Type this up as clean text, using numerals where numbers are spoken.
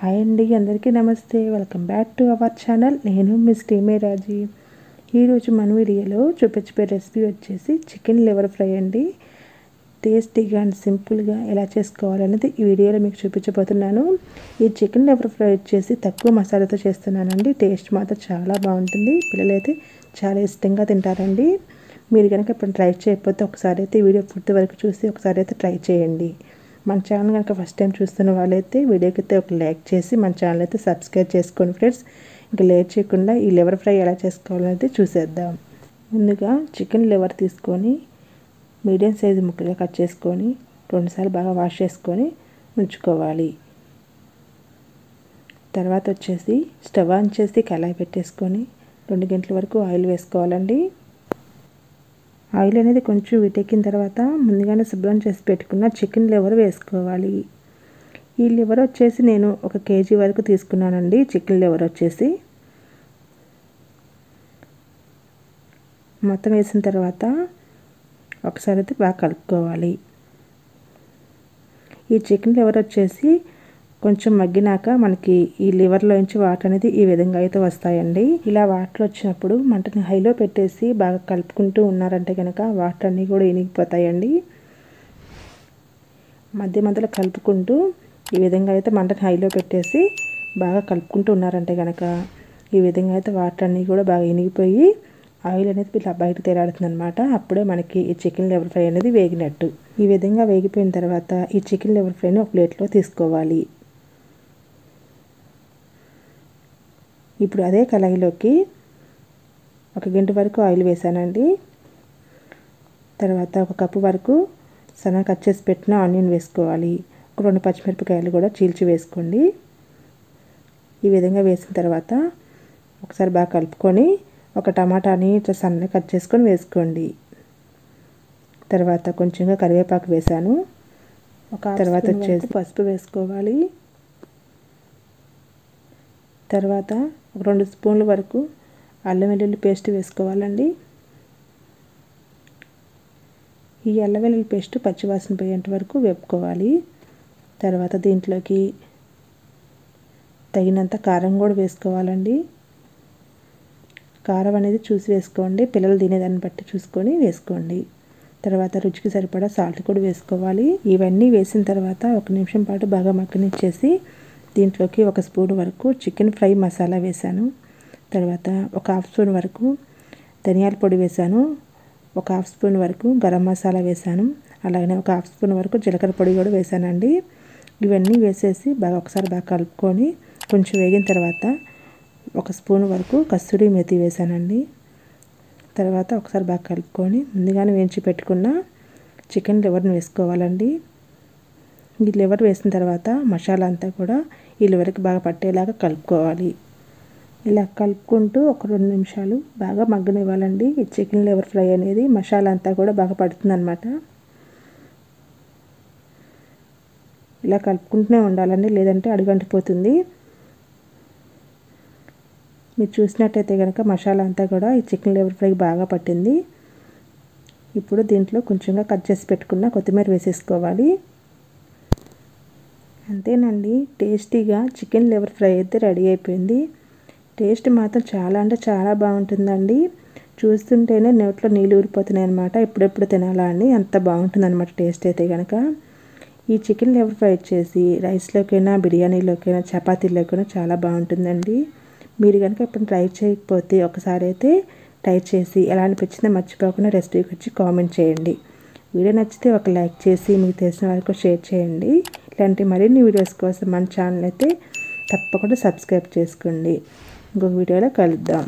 Hi అండి, అందరికీ నమస్తే. Welcome back to our channel. నేను మిస్ టీమే రాజీ. ఈరోజు మన వీడియోలో చూపించే రెసిపీ వచ్చేసి చికెన్ లివర్ ఫ్రై అండి. టేస్టీగా అండ్ సింపుల్గా ఎలా చేసుకోవాలనేది ఈ వీడియోలో మీకు చూపించబోతున్నాను. ఈ చికెన్ లివర్ ఫ్రై వచ్చేసి తక్కువ మసాలాతో చేస్తున్నానండి. టేస్ట్ మాత్రం చాలా బాగుంటుంది. పిల్లలైతే చాలా ఇష్టంగా తింటారండి. మీరు కనుక ఇప్పుడు ట్రై చేయకపోతే ఒకసారి అయితే ఈ వీడియో పూర్తి వరకు చూసి ఒకసారి అయితే ట్రై చేయండి. మన ఛానల్ కనుక ఫస్ట్ టైం చూస్తున్న వాళ్ళైతే వీడియోకి అయితే ఒక లైక్ చేసి మన ఛానల్ అయితే సబ్స్క్రైబ్ చేసుకోండి ఫ్రెండ్స్. ఇంకా లేట్ చేయకుండా ఈ లివర్ ఫ్రై ఎలా చేసుకోవాలనేది చూసేద్దాం. ముందుగా చికెన్ లివర్ తీసుకొని మీడియం సైజు ముక్కలుగా కట్ చేసుకొని 2 సార్లు బాగా వాష్ చేసుకొని ఉంచుకోవాలి. తర్వాత వచ్చేసి స్టవ్ ఆన్ చేసి కళాయి పెట్టేసుకొని 2 గంటల వరకు ఆయిల్ వేసుకోవాలండి. ఆయిల్ అనేది కొంచెం వీటెక్కిన తర్వాత ముందుగానే శుభ్రం చేసి పెట్టుకున్న చికెన్ లివర్ వేసుకోవాలి. ఈ లివర్ వచ్చేసి నేను 1 కేజీ వరకు తీసుకున్నానండి. చికెన్ లివర్ వచ్చేసి మొత్తం వేసిన తర్వాత ఒకసారి అయితే బాగా కలుపుకోవాలి. ఈ చికెన్ లివర్ వచ్చేసి కొంచెం మగ్గినాక మనకి ఈ లివర్లో నుంచి వాటర్ అనేది ఈ విధంగా అయితే వస్తాయండి. ఇలా వాటర్ వచ్చినప్పుడు మంటని హైలో పెట్టేసి బాగా కలుపుకుంటూ ఉన్నారంటే కనుక వాటర్ అన్నీ కూడా ఇనిగిపోతాయండి. మధ్య మధ్యలో కలుపుకుంటూ ఈ విధంగా అయితే మంటని హైలో పెట్టేసి బాగా కలుపుకుంటూ ఉన్నారంటే కనుక ఈ విధంగా అయితే వాటర్ అన్నీ కూడా బాగా ఇనిగిపోయి ఆయిల్ అనేది ఇలా బయట తేలాడుతుంది అనమాట. అప్పుడే మనకి ఈ చికెన్ లివర్ ఫ్రై అనేది వేగినట్టు. ఈ విధంగా వేగిపోయిన తర్వాత ఈ చికెన్ లివర్ ఫ్రైని ఒక ప్లేట్లో తీసుకోవాలి. ఇప్పుడు అదే కళాయిలోకి 1 గంట వరకు ఆయిల్ వేసానండి. తర్వాత 1 కప్పు వరకు సన్నగా కట్ చేసి పెట్టిన ఆనియన్ వేసుకోవాలి. 2 పచ్చిమిరపకాయలు కూడా చీల్చి వేసుకోండి. ఈ విధంగా వేసిన తర్వాత ఒకసారి బాగా కలుపుకొని 1 టమాటాని ఇట్లా సన్నగా కట్ చేసుకొని వేసుకోండి. తర్వాత కొంచెంగా కరివేపాకు వేసాను. తర్వాత వచ్చేసి పసుపు వేసుకోవాలి. తర్వాత 2 స్పూన్ల వరకు అల్లం వెల్లుల్లి పేస్ట్ వేసుకోవాలండి. ఈ అల్లం వెల్లుల్లి పేస్ట్ పచ్చివాసన పోయేంత వరకు వేపుకోవాలి. తర్వాత దీంట్లోకి తగినంత కారం కూడా వేసుకోవాలండి. కారం అనేది చూసి వేసుకోండి, పిల్లలు తినేదాన్ని బట్టి చూసుకొని వేసుకోండి. తర్వాత రుచికి సరిపడా సాల్ట్ కూడా వేసుకోవాలి. ఇవన్నీ వేసిన తర్వాత 1 నిమిషం పాటు బాగా మగ్గనిచ్చేసి దీంట్లోకి 1 స్పూన్ వరకు చికెన్ ఫ్రై మసాలా వేసాను. తర్వాత 1/2 స్పూన్ వరకు ధనియాల పొడి వేసాను. 1/2 స్పూన్ వరకు గరం మసాలా వేసాను. అలాగే 1/2 స్పూన్ వరకు జీలకర్ర పొడి కూడా వేసానండి. ఇవన్నీ వేసేసి ఒకసారి బాగా కలుపుకొని కొంచెం వేగిన తర్వాత 1 స్పూన్ వరకు కస్తూరి మేతి వేసానండి. తర్వాత ఒకసారి బాగా కలుపుకొని ముందుగానే వేయించి పెట్టుకున్న చికెన్ లివర్ని వేసుకోవాలండి. ఈ లివర్ వేసిన తర్వాత మసాలా అంతా కూడా ఈ లివర్కి బాగా పట్టేలాగా కలుపుకోవాలి. ఇలా కలుపుకుంటూ 1-2 నిమిషాలు బాగా మగ్గనివ్వాలండి. ఈ చికెన్ లివర్ ఫ్రై అనేది మసాలా అంతా కూడా బాగా పడుతుందన్నమాట. ఇలా కలుపుకుంటూనే ఉండాలండి, లేదంటే అడుగంటిపోతుంది. మీరు చూసినట్టయితే కనుక మసాలా అంతా కూడా ఈ చికెన్ లివర్ ఫ్రైకి బాగా పట్టింది. ఇప్పుడు దీంట్లో కొంచెంగా కట్ చేసి పెట్టుకున్న కొత్తిమీర వేసేసుకోవాలి. అంతేనండి, టేస్టీగా చికెన్ లివర్ ఫ్రై అయితే రెడీ అయిపోయింది. టేస్ట్ మాత్రం చాలా అంటే చాలా బాగుంటుందండి. చూస్తుంటేనే నోట్లో నీళ్ళు ఊరిపోతున్నాయి అనమాట. ఎప్పుడెప్పుడు తినాలా అని అంత బాగుంటుంది అనమాట టేస్ట్ అయితే కనుక. ఈ చికెన్ లివర్ ఫ్రై వచ్చేసి రైస్లోకైనా, బిర్యానీలోకైనా, చపాతీలోకైనా చాలా బాగుంటుందండి. మీరు కనుక ఇప్పుడు ట్రై చేయకపోతే ఒకసారి అయితే ట్రై చేసి ఎలా అనిపించిందో మర్చిపోకుండా రెసిపీకి వచ్చి కామెంట్ చేయండి. వీడియో నచ్చితే ఒక లైక్ చేసి మీకు తెలిసిన వారికి షేర్ చేయండి. ఇలాంటి మరిన్ని వీడియోస్ కోసం మన ఛానల్ అయితే తప్పకుండా సబ్స్క్రైబ్ చేసుకోండి. ఇంకొక వీడియోలో కలుద్దాం.